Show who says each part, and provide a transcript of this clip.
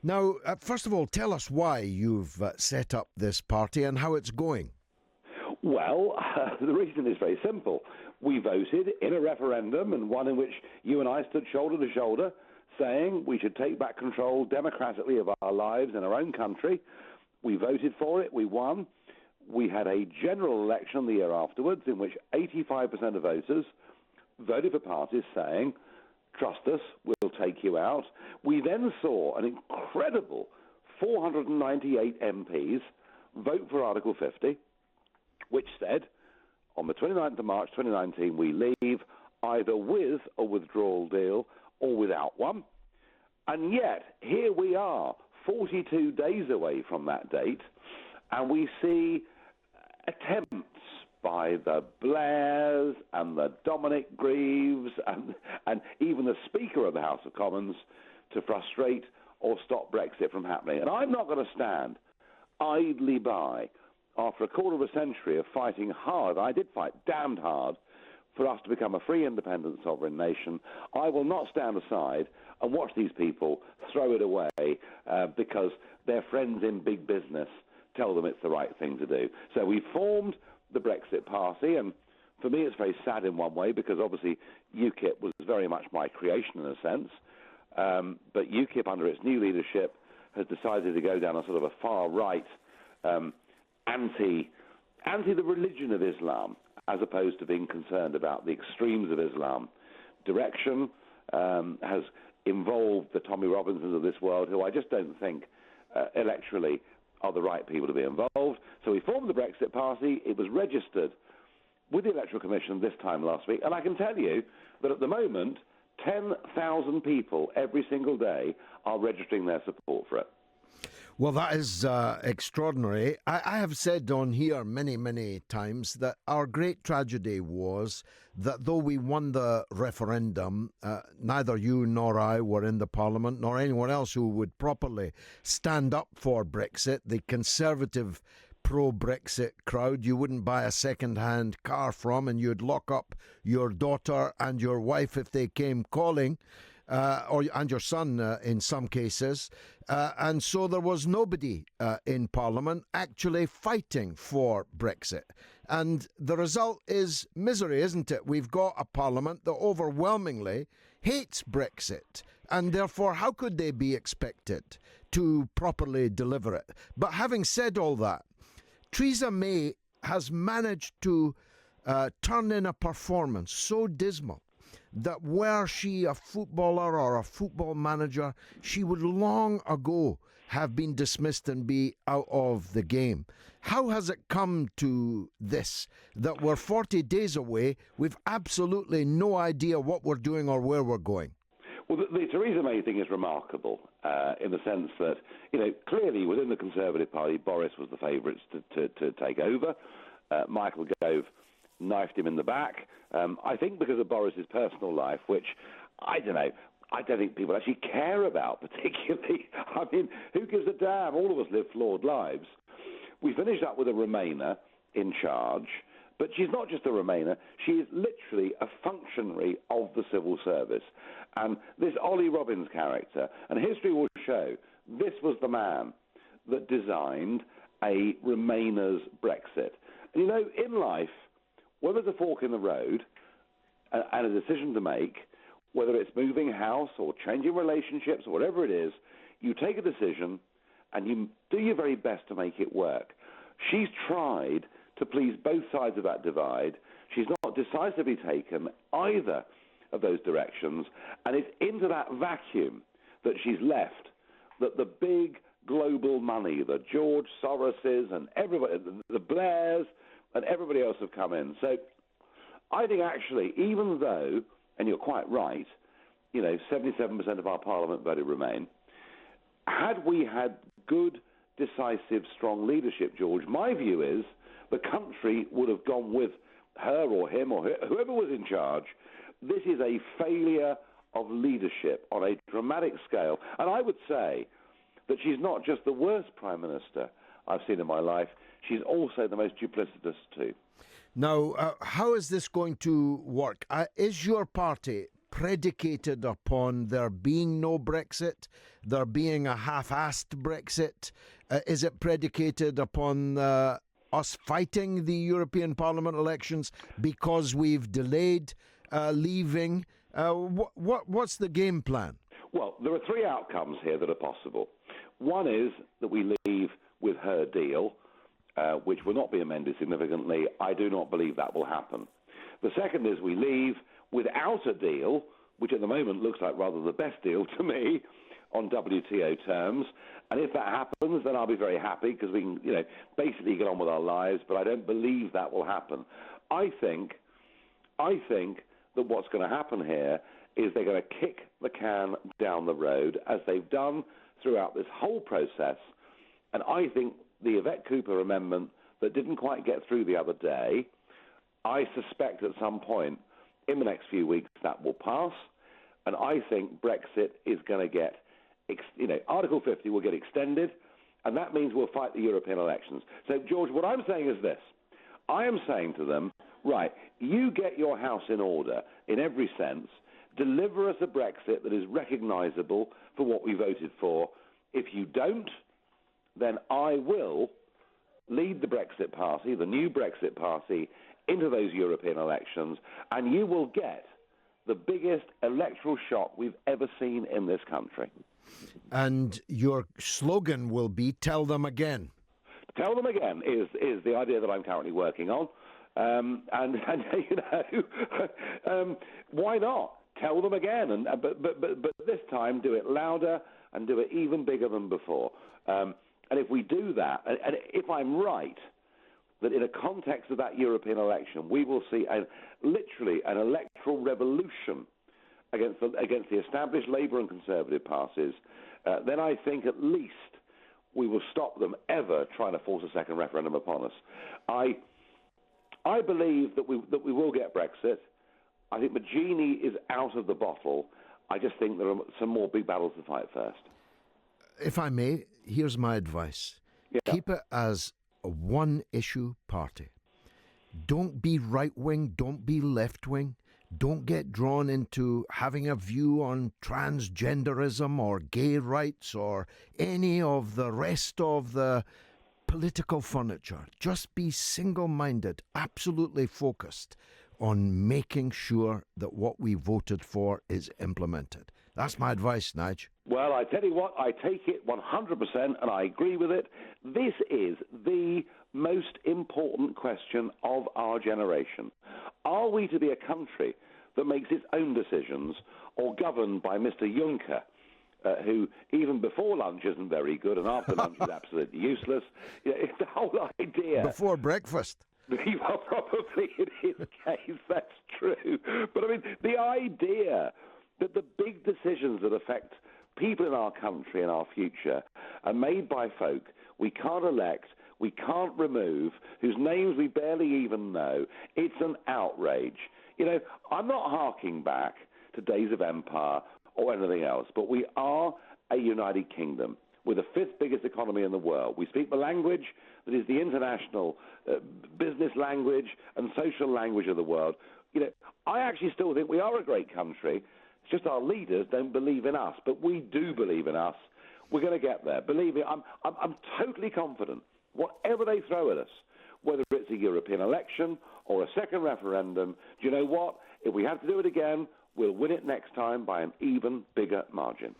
Speaker 1: Now, first of all, tell us why you've set up this party and how it's going.
Speaker 2: Well, the reason is very simple. We voted in a referendum, and one in which you and I stood shoulder to shoulder, saying we should take back control democratically of our lives in our own country. We voted for it. We won. We had a general election the year afterwards in which 85% of voters voted for parties saying, trust us, we'll take you out. We then saw an incredible 498 MPs vote for Article 50, which said, on the 29th of March 2019, we leave either with a withdrawal deal or without one. And yet, here we are, 42 days away from that date, and we see attempts by the Blairs and the Dominic Grieves and even the Speaker of the House of Commons to frustrate or stop Brexit from happening. And I'm not going to stand idly by after a quarter of a century of fighting hard. I did fight damned hard for us to become a free, independent, sovereign nation. I will not stand aside and watch these people throw it away because their friends in big business tell them it's the right thing to do. So we formed the Brexit Party, and for me it's very sad in one way because obviously UKIP was very much my creation in a sense, but UKIP under its new leadership has decided to go down a sort of a far-right anti the religion of Islam as opposed to being concerned about the extremes of Islam direction, has involved the Tommy Robinsons of this world, who I just don't think electorally are the right people to be involved. So we formed the Brexit Party. It was registered with the Electoral Commission this time last week. And I can tell you that at the moment, 10,000 people every single day are registering their support for it.
Speaker 1: Well, that is extraordinary. I have said on here many, many times that our great tragedy was that though we won the referendum, neither you nor I were in the Parliament, nor anyone else who would properly stand up for Brexit. The Conservative pro-Brexit crowd you wouldn't buy a second-hand car from, and you'd lock up your daughter and your wife if they came calling. And your son in some cases. And so there was nobody in Parliament actually fighting for Brexit. And the result is misery, isn't it? We've got a Parliament that overwhelmingly hates Brexit. And therefore, how could they be expected to properly deliver it? But having said all that, Theresa May has managed to turn in a performance so dismal that were she a footballer or a football manager, she would long ago have been dismissed and be out of the game. How has it come to this, that we're 40 days away, we've absolutely no idea what we're doing or where we're going?
Speaker 2: Well, the Theresa May thing is remarkable in the sense that, clearly within the Conservative Party, Boris was the favourite to take over. Michael Gove knifed him in the back. I think because of Boris's personal life, which, I don't know, I don't think people actually care about particularly. I mean, who gives a damn? All of us live flawed lives. We finished up with a Remainer in charge, but she's not just a Remainer. She is literally a functionary of the civil service. And this Ollie Robbins character, and history will show, this was the man that designed a Remainer's Brexit. And, in life, when there's a fork in the road and a decision to make, whether it's moving house or changing relationships or whatever it is, you take a decision and you do your very best to make it work. She's tried to please both sides of that divide. She's not decisively taken either of those directions, and it's into that vacuum that she's left that the big global money, the George Soroses and everybody, the Blairs, and everybody else have come in. So I think actually, even though, and you're quite right, 77% of our Parliament voted Remain, had we had good, decisive, strong leadership, George, my view is the country would have gone with her or him or whoever was in charge. This is a failure of leadership on a dramatic scale. And I would say that she's not just the worst Prime Minister I've seen in my life, she's also the most duplicitous too.
Speaker 1: Now, how is this going to work? Is your party predicated upon there being no Brexit, there being a half-assed Brexit? Is it predicated upon us fighting the European Parliament elections because we've delayed leaving? What's the game plan?
Speaker 2: Well, there are three outcomes here that are possible. One is that we leave with her deal, which will not be amended significantly. I do not believe that will happen. The second is we leave without a deal, which at the moment looks like rather the best deal to me, on WTO terms. And if that happens, then I'll be very happy because we can, basically get on with our lives. But I don't believe that will happen. I think that what's going to happen here is they're going to kick the can down the road, as they've done throughout this whole process. And I think the Yvette Cooper amendment that didn't quite get through the other day, I suspect at some point in the next few weeks that will pass. And I think Brexit is going to get, Article 50 will get extended, and that means we'll fight the European elections. So, George, what I'm saying is this. I am saying to them, right, you get your house in order in every sense. Deliver us a Brexit that is recognisable for what we voted for. If you don't, then I will lead the Brexit Party, the new Brexit Party, into those European elections, and you will get the biggest electoral shock we've ever seen in this country.
Speaker 1: And your slogan will be, tell them again.
Speaker 2: Tell them again is the idea that I'm currently working on. Why not? Tell them again, but this time do it louder and do it even bigger than before. And if we do that, and if I'm right, that in a context of that European election, we will see literally an electoral revolution against the established Labour and Conservative parties, then I think at least we will stop them ever trying to force a second referendum upon us. I believe that we will get Brexit. I think the genie is out of the bottle. I just think there are some more big battles to fight first.
Speaker 1: If I may, here's my advice. Yeah. Keep it as a one-issue party. Don't be right-wing, don't be left-wing. Don't get drawn into having a view on transgenderism or gay rights or any of the rest of the political furniture. Just be single-minded, absolutely focused on making sure that what we voted for is implemented. That's my advice, Nigel.
Speaker 2: Well, I tell you what, I take it 100% and I agree with it. This is the most important question of our generation. Are we to be a country that makes its own decisions or governed by Mr. Juncker, who even before lunch isn't very good and after lunch is absolutely useless? It's the whole idea.
Speaker 1: Before breakfast.
Speaker 2: Well, probably in his case, that's true. But I mean, the idea that the big decisions that affect people in our country and our future are made by folk we can't elect, we can't remove, whose names we barely even know, it's an outrage. I'm not harking back to days of empire or anything else, but we are a United Kingdom with the fifth biggest economy in the world. We speak the language that is the international business language and social language of the world. I actually still think we are a great country. It's just our leaders don't believe in us, but we do believe in us. We're going to get there. Believe me, I'm totally confident. Whatever they throw at us, whether it's a European election or a second referendum, do you know what? If we have to do it again, we'll win it next time by an even bigger margin.